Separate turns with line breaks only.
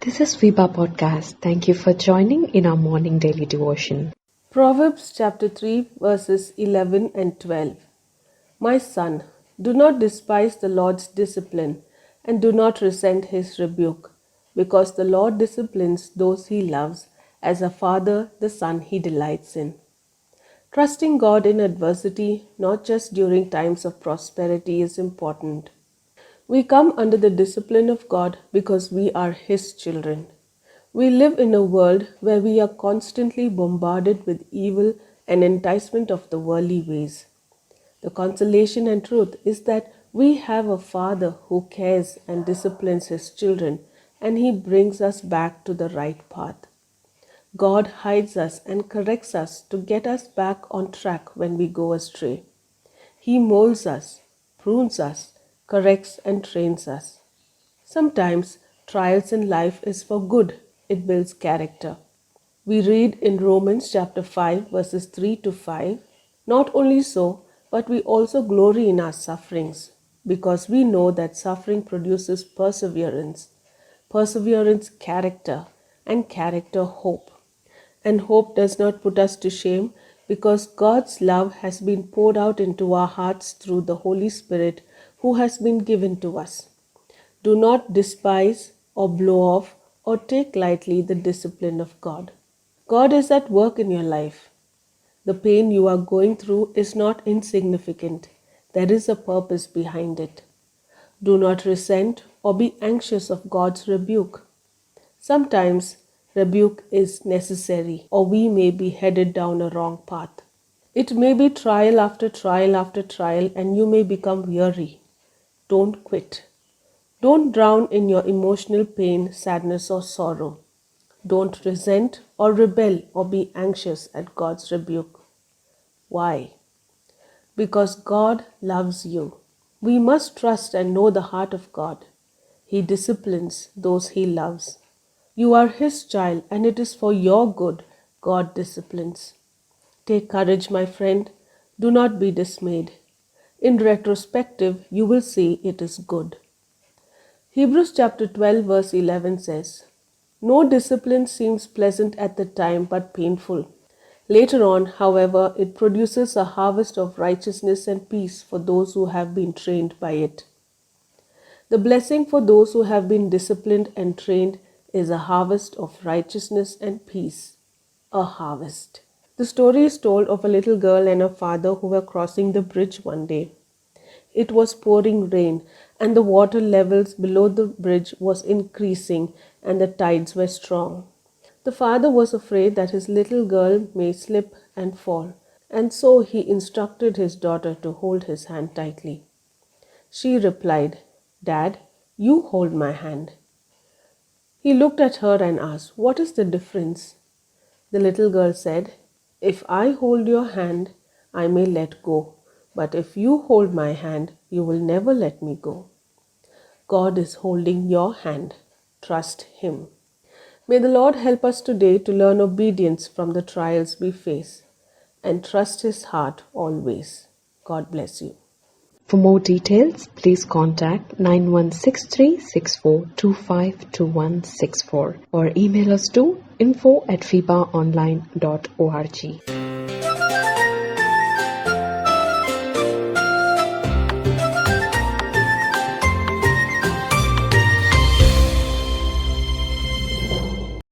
This is Viva Podcast. Thank you for joining in our morning daily devotion.
Proverbs chapter 3 verses 11 and 12. My son, do not despise the Lord's discipline and do not resent his rebuke, because the Lord disciplines those he loves, as a father the son he delights in. Trusting God in adversity, not just during times of prosperity, is important. We come under the discipline of God because we are His children. We live in a world where we are constantly bombarded with evil and enticement of the worldly ways. The consolation and truth is that we have a Father who cares and disciplines His children, and He brings us back to the right path. God hides us and corrects us to get us back on track when we go astray. He molds us, prunes us, corrects and trains us. Sometimes trials in life is for good. It builds character. We read in Romans chapter 5 verses 3 to 5, not only so, but we also glory in our sufferings, because we know that suffering produces perseverance, perseverance character, and character hope. And hope does not put us to shame, because God's love has been poured out into our hearts through the Holy Spirit who has been given to us. Do not despise or blow off or take lightly the discipline of God. God is at work in your life. The pain you are going through is not insignificant. There is a purpose behind it. Do not resent or be anxious of God's rebuke. Sometimes rebuke is necessary, or we may be headed down a wrong path. It may be trial after trial after trial, and you may become weary. Don't quit. Don't drown in your emotional pain, sadness, or sorrow. Don't resent or rebel or be anxious at God's rebuke. Why? Because God loves you. We must trust and know the heart of God. He disciplines those He loves. You are His child, and it is for your good God disciplines. Take courage, my friend. Do not be dismayed. In retrospective, you will see it is good. Hebrews chapter 12 verse 11 says, "No discipline seems pleasant at the time but painful. Later on, however, it produces a harvest of righteousness and peace for those who have been trained by it." The blessing for those who have been disciplined and trained is a harvest of righteousness and peace. A harvest. The story is told of a little girl and her father who were crossing the bridge one day. It was pouring rain, and the water levels below the bridge was increasing, and the tides were strong. The father was afraid that his little girl may slip and fall, and so he instructed his daughter to hold his hand tightly. She replied, "Dad, you hold my hand." He looked at her and asked, "What is the difference?" The little girl said, "If I hold your hand, I may let go. But if you hold my hand, you will never let me go." God is holding your hand. Trust Him. May the Lord help us today to learn obedience from the trials we face and trust His heart always. God bless you.
For more details, please contact 916364252164 or email us to info@fibaonline.org.